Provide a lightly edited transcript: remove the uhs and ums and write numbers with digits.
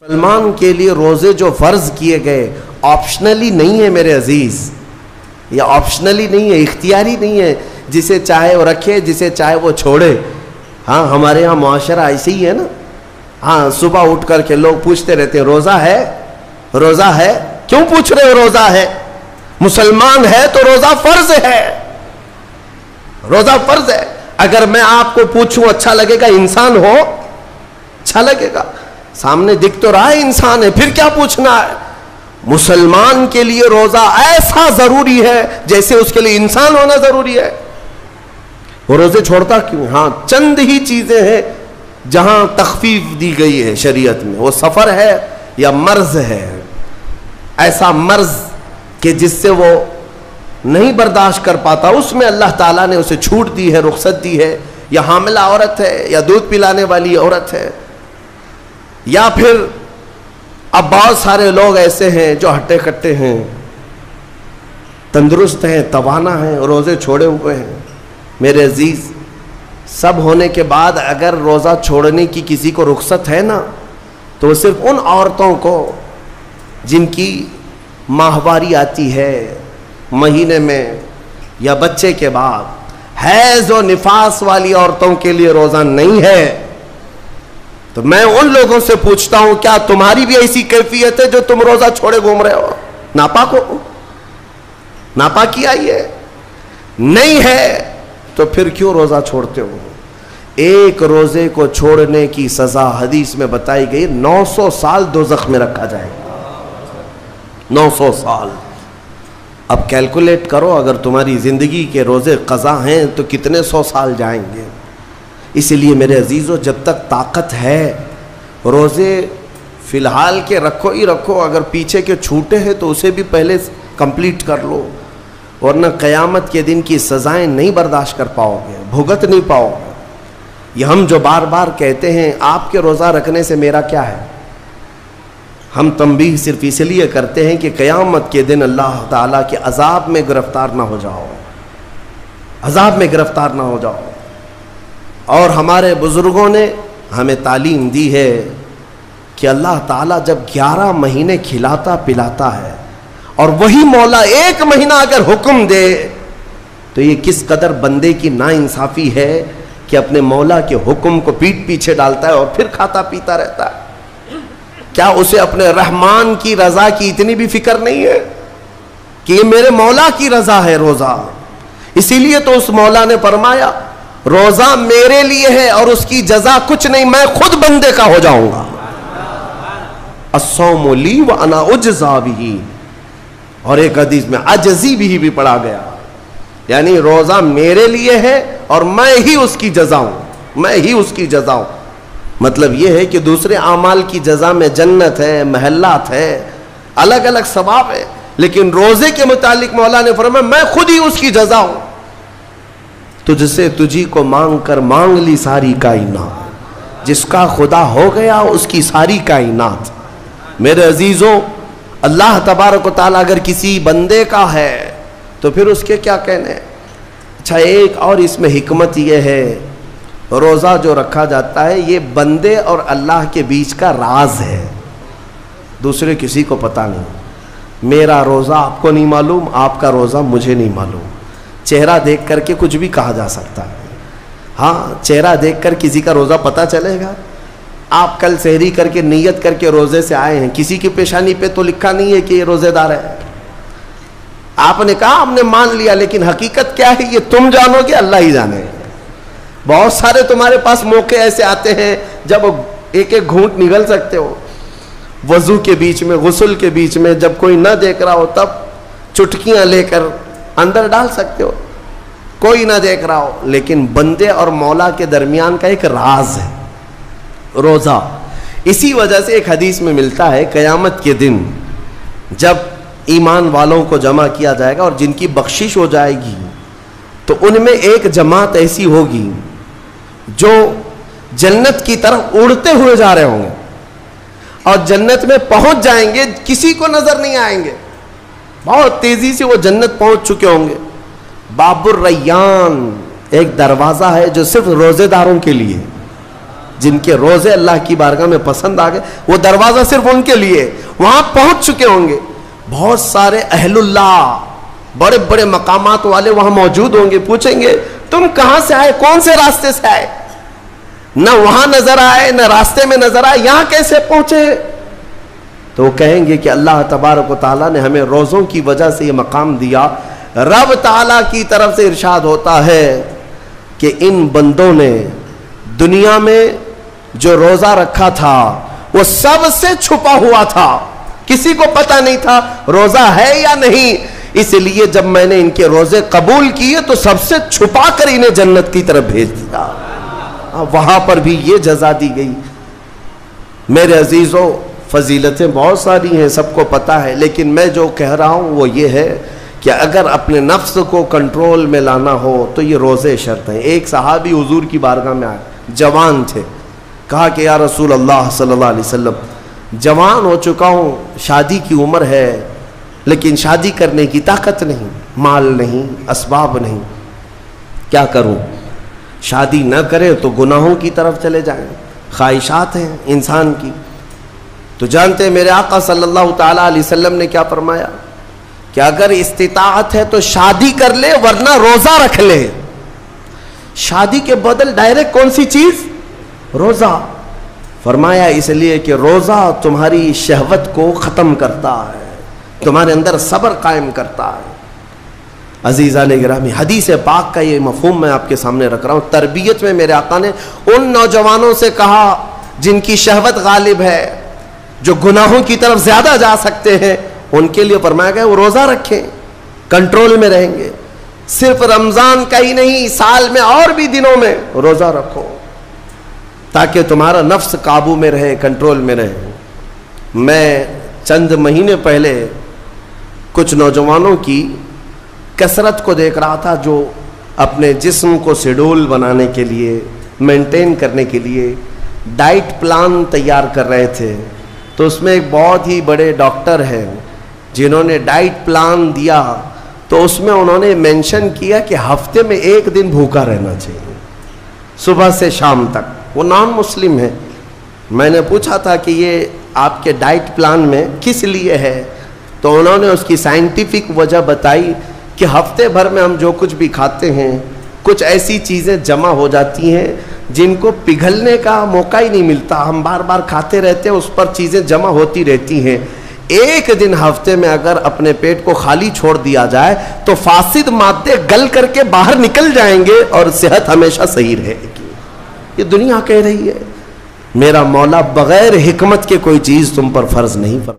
مسلمان کے لیے روزے جو فرض کیے گئے آپشنلی نہیں ہے میرے عزیز، یہ آپشنلی نہیں ہے، اختیاری نہیں ہے، جسے چاہے وہ رکھے جسے چاہے وہ چھوڑے۔ ہاں ہمارے ہاں معاشرہ ایسے ہی ہے نا، ہاں صبح اٹھ کر کے لوگ پوچھتے رہتے ہیں روزہ ہے، روزہ ہے، کیوں پوچھ رہے ہو روزہ ہے؟ مسلمان ہے تو روزہ فرض ہے، روزہ فرض ہے۔ اگر میں آپ کو پوچھوں اچھا لگے گا؟ انسان ہو اچھا لگے گا، سامنے دکھ تو رہا ہے انسان ہے، پھر کیا پوچھنا ہے؟ مسلمان کے لیے روزہ ایسا ضروری ہے جیسے اس کے لیے انسان ہونا ضروری ہے۔ وہ روزے چھوڑتا کیوں؟ ہاں چند ہی چیزیں ہیں جہاں تخفیف دی گئی ہے شریعت میں، وہ سفر ہے یا مرض ہے، ایسا مرض کہ جس سے وہ نہیں برداشت کر پاتا، اس میں اللہ تعالیٰ نے اسے چھوٹ دی ہے، رخصت دی ہے، یا حاملہ عورت ہے، یا دودھ پلانے والی عورت ہے، یا پھر اب بہت سارے لوگ ایسے ہیں جو ہٹے کٹے ہیں، تندرست ہیں، توانا ہیں، روزے چھوڑے ہوئے ہیں۔ میرے عزیز، سب ہونے کے بعد اگر روزہ چھوڑنے کی کسی کو رخصت ہے نا، تو وہ صرف ان عورتوں کو جن کی ماہواری آتی ہے مہینے میں یا بچے کے بعد، حیض و نفاس والی عورتوں کے لیے روزہ نہیں ہے۔ تو میں ان لوگوں سے پوچھتا ہوں، کیا تمہاری بھی ایسی کیفیت ہے جو تم روزہ چھوڑے گھوم رہے ہو؟ ناپاک ہو؟ ناپاکی آئی ہے؟ نہیں ہے تو پھر کیوں روزہ چھوڑتے ہو؟ ایک روزے کو چھوڑنے کی سزا حدیث میں بتائی گئی 900 سال دوزخ میں رکھا جائے گا۔ 900 سال۔ اب کیلکولیٹ کرو، اگر تمہاری زندگی کے روزے قضا ہیں تو کتنے 100 سال جائیں گے۔ اس لیے میرے عزیزو، جب تک طاقت ہے روزے فی الحال کے رکھو ہی رکھو، اگر پیچھے کے چھوٹے ہیں تو اسے بھی پہلے کمپلیٹ کر لو، ورنہ قیامت کے دن کی سزائیں نہیں برداشت کر پاؤ گے، بھگت نہیں پاؤ گے۔ یہ ہم جو بار بار کہتے ہیں آپ کے روزہ رکھنے سے میرا کیا ہے، ہم تنبیہ صرف اس لیے کرتے ہیں کہ قیامت کے دن اللہ تعالیٰ کے عذاب میں گرفتار نہ ہو جاؤ، عذاب میں گرفتار نہ ہو جاؤ۔ اور ہمارے بزرگوں نے ہمیں تعلیم دی ہے کہ اللہ تعالیٰ جب 11 مہینے کھلاتا پلاتا ہے، اور وہی مولا 1 مہینہ اگر حکم دے تو یہ کس قدر بندے کی ناانصافی ہے کہ اپنے مولا کے حکم کو پیٹ پیچھے ڈالتا ہے اور پھر کھاتا پیتا رہتا ہے۔ کیا اسے اپنے رحمان کی رضا کی اتنی بھی فکر نہیں ہے کہ یہ میرے مولا کی رضا ہے روزہ؟ اسی لیے تو اس مولا نے فرمایا روزہ میرے لیے ہے اور اس کی جزا کچھ نہیں، میں خود بندے کا ہو جاؤں گا۔ الصوم لی وانا اجزا بہ، اور ایک حدیث میں عجزی بھی پڑھا گیا، یعنی روزہ میرے لیے ہے اور میں ہی اس کی جزا ہوں، میں ہی اس کی جزا ہوں۔ مطلب یہ ہے کہ دوسرے اعمال کی جزا میں جنت ہے، محلات ہے، الگ الگ ثواب ہے، لیکن روزے کے متعلق مولا نے فرمایا میں خود ہی اس کی جزا ہوں۔ تجھ سے تجھی کو مانگ کر مانگ لی ساری کائنات، جس کا خدا ہو گیا اس کی ساری کائنات۔ میرے عزیزوں، اللہ تبارک و تعالیٰ اگر کسی بندے کا ہے تو پھر اس کے کیا کہنے۔ اچھا، ایک اور اس میں حکمت یہ ہے، روزہ جو رکھا جاتا ہے یہ بندے اور اللہ کے بیچ کا راز ہے، دوسرے کسی کو پتہ نہیں۔ میرا روزہ آپ کو نہیں معلوم، آپ کا روزہ مجھے نہیں معلوم۔ چہرہ دیکھ کر کے کچھ بھی کہا جا سکتا ہے، ہاں چہرہ دیکھ کر کسی کا روزہ پتہ چلے گا؟ آپ کل سحری کر کے نیت کر کے روزے سے آئے ہیں، کسی کی پیشانی پہ تو لکھا نہیں ہے کہ یہ روزے دار ہے، آپ نے کہا ہم نے مان لیا، لیکن حقیقت کیا ہے یہ تم جانو گے، اللہ ہی جانے۔ بہت سارے تمہارے پاس موقع ایسے آتے ہیں جب ایک ایک گھونٹ نگل سکتے ہو، وضو کے بیچ میں، غسل کے بیچ میں، جب کوئی نہ دیکھ رہا ہو تب چٹکیاں لے کر اندر ڈال سکتے ہو، کوئی نہ دیکھ رہا ہو، لیکن بندے اور مولا کے درمیان کا ایک راز ہے روزہ۔ اسی وجہ سے ایک حدیث میں ملتا ہے قیامت کے دن جب ایمان والوں کو جمع کیا جائے گا اور جن کی بخشش ہو جائے گی تو ان میں ایک جماعت ایسی ہوگی جو جنت کی طرف اڑتے ہوئے جا رہے ہوں گے اور جنت میں پہنچ جائیں گے، کسی کو نظر نہیں آئیں گے، بہت تیزی سے وہ جنت پہنچ چکے ہوں گے۔ باب الریان ایک دروازہ ہے جو صرف روزے داروں کے لیے، جن کے روزے اللہ کی بارگاہ میں پسند آ گئے، وہ دروازہ صرف ان کے لیے، وہاں پہنچ چکے ہوں گے۔ بہت سارے اہل اللہ، بڑے بڑے مقامات والے وہاں موجود ہوں گے، پوچھیں گے تم کہاں سے آئے، کون سے راستے سے آئے؟ نہ وہاں نظر آئے، نہ راستے میں نظر آئے، یہاں کیسے پہنچے؟ تو وہ کہیں گے کہ اللہ تبارک و تعالیٰ نے ہمیں روزوں کی وجہ سے یہ مقام دیا۔ رب تعالیٰ کی طرف سے ارشاد ہوتا ہے کہ ان بندوں نے دنیا میں جو روزہ رکھا تھا وہ سب سے چھپا ہوا تھا، کسی کو پتہ نہیں تھا روزہ ہے یا نہیں، اس لیے جب میں نے ان کے روزے قبول کیے تو سب سے چھپا کر انہیں جنت کی طرف بھیج دیا۔ وہاں پر بھی یہ جزا دی گئی۔ میرے عزیزوں، فضیلتیں بہت ساری ہیں، سب کو پتہ ہے، لیکن میں جو کہہ رہا ہوں وہ یہ ہے کہ اگر اپنے نفس کو کنٹرول میں لانا ہو تو یہ روزے شرط ہیں۔ ایک صحابی حضور کی بارگاہ میں آئے، جوان تھے، کہا کہ یا رسول اللہ صلی اللہ علیہ وسلم، جوان ہو چکا ہوں، شادی کی عمر ہے، لیکن شادی کرنے کی طاقت نہیں، مال نہیں، اسباب نہیں، کیا کروں؟ شادی نہ کرے تو گناہوں کی طرف چلے جائیں، خواہشات ہیں انسان کی۔ تو جانتے ہیں میرے آقا صلی اللہ تعالیٰ علیہ وسلم نے کیا فرمایا کہ اگر استطاعت ہے تو شادی کر لے ورنہ روزہ رکھ لے۔ شادی کے بدل ڈائریکٹ کون سی چیز؟ روزہ۔ فرمایا اس لیے کہ روزہ تمہاری شہوت کو ختم کرتا ہے، تمہارے اندر صبر قائم کرتا ہے۔ عزیزان گرامی، حدیث پاک کا یہ مفہوم میں آپ کے سامنے رکھ رہا ہوں۔ تربیت میں میرے آقا نے ان نوجوانوں سے کہا جن کی شہوت غالب ہے، جو گناہوں کی طرف زیادہ جا سکتے ہیں، ان کے لیے فرمایا گیا وہ روزہ رکھیں، کنٹرول میں رہیں گے۔ صرف رمضان کا ہی نہیں، سال میں اور بھی دنوں میں روزہ رکھو تاکہ تمہارا نفس قابو میں رہے، کنٹرول میں رہے۔ میں چند مہینے پہلے کچھ نوجوانوں کی کثرت کو دیکھ رہا تھا جو اپنے جسم کو شیڈول بنانے کے لیے، مینٹین کرنے کے لیے ڈائٹ پلان تیار کر رہے تھے۔ تو اس میں ایک بہت ہی بڑے ڈاکٹر ہیں جنہوں نے ڈائٹ پلان دیا، تو اس میں انہوں نے مینشن کیا کہ ہفتے میں ایک دن بھوکا رہنا چاہیے، صبح سے شام تک۔ وہ نان مسلم ہے۔ میں نے پوچھا تھا کہ یہ آپ کے ڈائٹ پلان میں کس لیے ہے؟ تو انہوں نے اس کی سائنٹیفک وجہ بتائی کہ ہفتے بھر میں ہم جو کچھ بھی کھاتے ہیں، کچھ ایسی چیزیں جمع ہو جاتی ہیں جن کو پگھلنے کا موقع ہی نہیں ملتا، ہم بار بار کھاتے رہتے ہیں، اس پر چیزیں جمع ہوتی رہتی ہیں۔ ایک دن ہفتے میں اگر اپنے پیٹ کو خالی چھوڑ دیا جائے تو فاسد مادے گل کر کے باہر نکل جائیں گے اور صحت ہمیشہ صحیح رہے گی۔ یہ دنیا کہہ رہی ہے۔ میرا مولا بغیر حکمت کے کوئی چیز تم پر فرض نہیں فرماتا۔